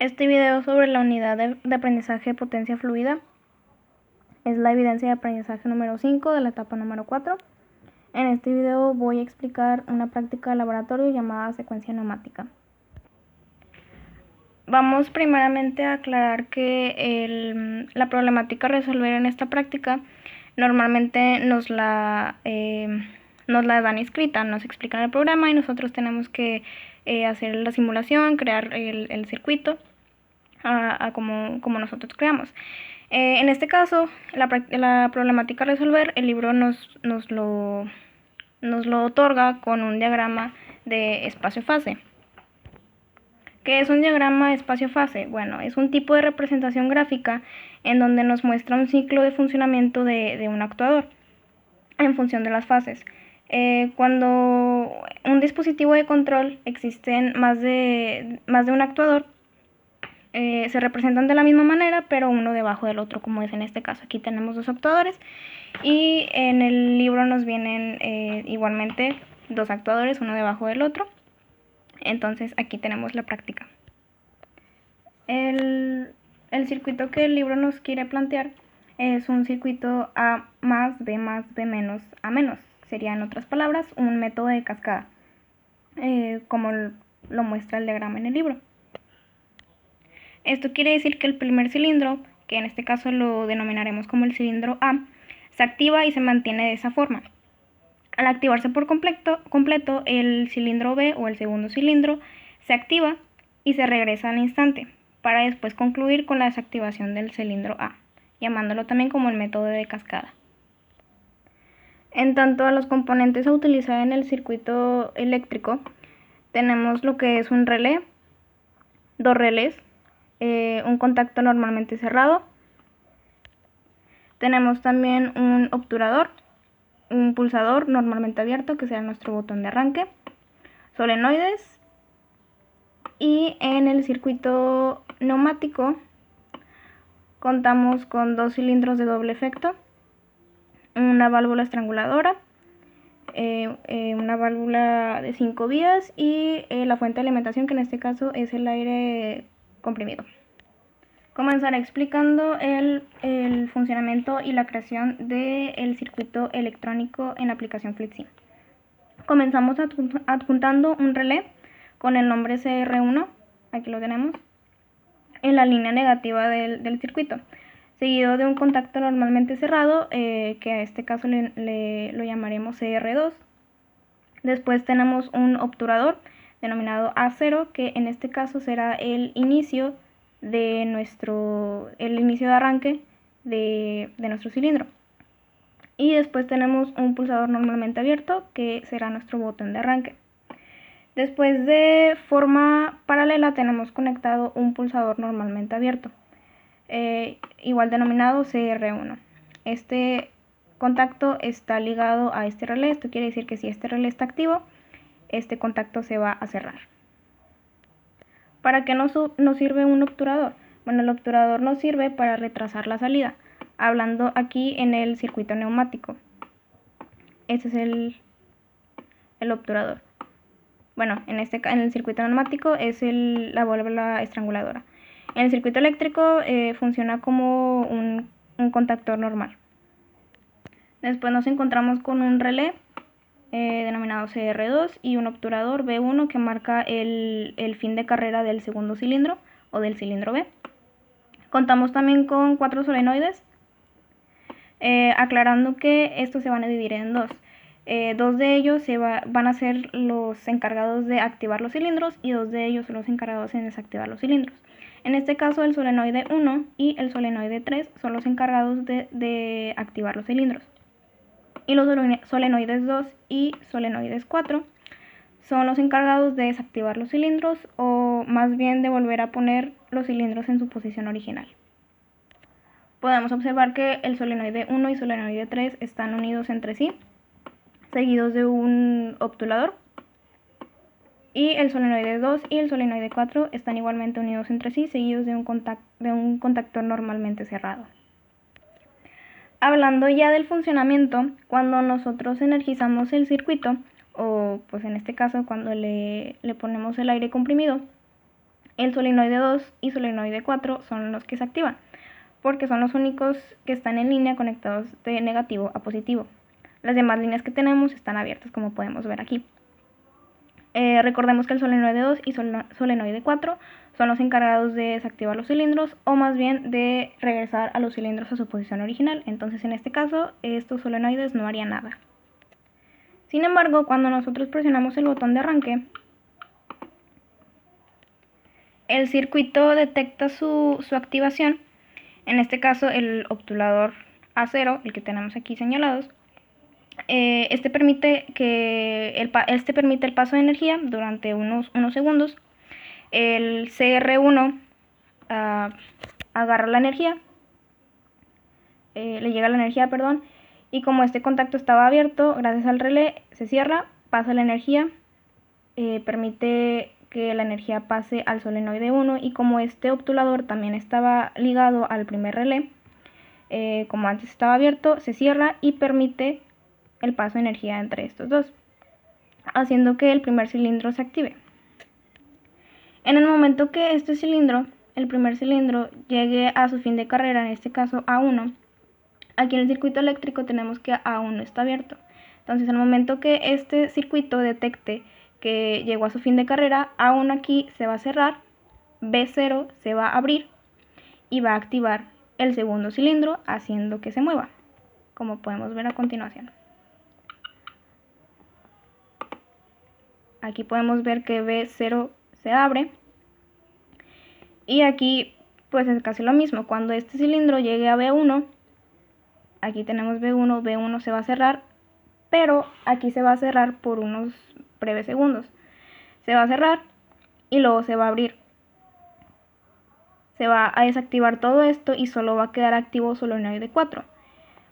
Este video sobre la unidad de aprendizaje de potencia fluida es la evidencia de aprendizaje número 5 de la etapa número 4. En este video voy a explicar una práctica de laboratorio llamada secuencia neumática. Vamos primeramente a aclarar que la problemática a resolver en esta práctica normalmente nos la dan escrita, nos explican el programa y nosotros tenemos que hacer la simulación, crear el circuito como nosotros creamos. En este caso, la problemática a resolver, el libro nos lo otorga con un diagrama de espacio-fase. ¿Qué es un diagrama de espacio-fase? Bueno, es un tipo de representación gráfica en donde nos muestra un ciclo de funcionamiento de un actuador en función de las fases. Cuando un dispositivo de control existen más de un actuador, se representan de la misma manera, pero uno debajo del otro, como es en este caso. Aquí tenemos dos actuadores y en el libro nos vienen igualmente dos actuadores, uno debajo del otro. Entonces aquí tenemos la práctica. El circuito que el libro nos quiere plantear es un circuito A más B menos A menos. Sería, en otras palabras, un método de cascada, como lo muestra el diagrama en el libro. Esto quiere decir que el primer cilindro, que en este caso lo denominaremos como el cilindro A, se activa y se mantiene de esa forma. Al activarse por completo, el cilindro B o el segundo cilindro se activa y se regresa al instante, para después concluir con la desactivación del cilindro A, llamándolo también como el método de cascada. En tanto a los componentes a utilizar en el circuito eléctrico, tenemos lo que es un relé, dos relés, un contacto normalmente cerrado. Tenemos también un obturador, un pulsador normalmente abierto, que será nuestro botón de arranque, solenoides, y en el circuito neumático contamos con dos cilindros de doble efecto, una válvula estranguladora, una válvula de 5 vías y la fuente de alimentación, que en este caso es el aire comprimido. Comenzaré explicando el funcionamiento y la creación del circuito electrónico en la aplicación FleetSim. Comenzamos adjuntando un relé con el nombre CR1, aquí lo tenemos, en la línea negativa del circuito, seguido de un contacto normalmente cerrado, que en este caso lo llamaremos CR2. Después tenemos un obturador denominado A0, que en este caso será el inicio de arranque de nuestro cilindro. Y después tenemos un pulsador normalmente abierto, que será nuestro botón de arranque. Después, de forma paralela, tenemos conectado un pulsador normalmente abierto, igual denominado CR1. Este contacto está ligado a este relé. Esto quiere decir que si este relé está activo, este contacto se va a cerrar. ¿Para qué nos sirve un obturador? Bueno, el obturador nos sirve para retrasar la salida, hablando aquí en el circuito neumático. Ese es el obturador. Bueno, en el circuito neumático es la válvula estranguladora. En el circuito eléctrico funciona como un contactor normal. Después nos encontramos con un relé denominado CR2 y un obturador B1 que marca el fin de carrera del segundo cilindro o del cilindro B. Contamos también con 4 solenoides, aclarando que estos se van a dividir en dos. Dos de ellos van a ser los encargados de activar los cilindros y dos de ellos son los encargados en desactivar los cilindros. En este caso, el solenoide 1 y el solenoide 3 son los encargados de activar los cilindros. Y los solenoides 2 y solenoides 4 son los encargados de desactivar los cilindros, o más bien de volver a poner los cilindros en su posición original. Podemos observar que el solenoide 1 y solenoide 3 están unidos entre sí, seguidos de un obturador, y el solenoide 2 y el solenoide 4 están igualmente unidos entre sí, seguidos de un contactor normalmente cerrado. Hablando ya del funcionamiento, cuando nosotros energizamos el circuito, o pues en este caso cuando le ponemos el aire comprimido, el solenoide 2 y solenoide 4 son los que se activan, porque son los únicos que están en línea conectados de negativo a positivo. Las demás líneas que tenemos están abiertas, como podemos ver aquí. Recordemos que el solenoide 2 y solenoide 4 son los encargados de desactivar los cilindros, o más bien de regresar a los cilindros a su posición original. Entonces, en este caso, estos solenoides no harían nada. Sin embargo, cuando nosotros presionamos el botón de arranque, el circuito detecta su activación. En este caso, el obturador A0, el que tenemos aquí señalados, este permite el paso de energía durante unos segundos. El CR1 agarra la energía, le llega la energía, perdón, y como este contacto estaba abierto, gracias al relé se cierra, pasa la energía, permite que la energía pase al solenoide 1, y como este obturador también estaba ligado al primer relé, como antes estaba abierto, se cierra y permite el paso de energía entre estos dos, haciendo que el primer cilindro se active. En el momento que el primer cilindro, llegue a su fin de carrera, en este caso A1, aquí en el circuito eléctrico tenemos que A1 está abierto. Entonces, en el momento que este circuito detecte que llegó a su fin de carrera, A1 aquí se va a cerrar, B0 se va a abrir y va a activar el segundo cilindro, haciendo que se mueva, como podemos ver a continuación. Aquí podemos ver que B0 se abre, y aquí pues es casi lo mismo. Cuando este cilindro llegue a B1, aquí tenemos B1, B1 se va a cerrar, pero aquí se va a cerrar por unos breves segundos. Se va a cerrar y luego se va a abrir. Se va a desactivar todo esto y solo va a quedar activo solenoide 4.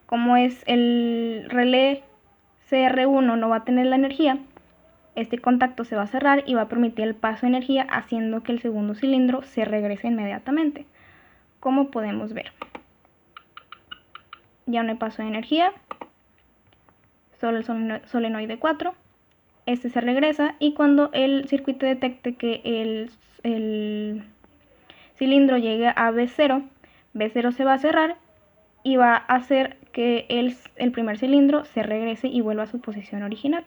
Como es el relé CR1 no va a tener la energía, este contacto se va a cerrar y va a permitir el paso de energía, haciendo que el segundo cilindro se regrese inmediatamente, como podemos ver. Ya no hay paso de energía, solo el solenoide 4, este se regresa, y cuando el circuito detecte que el cilindro llegue a B0, B0 se va a cerrar y va a hacer que el primer cilindro se regrese y vuelva a su posición original.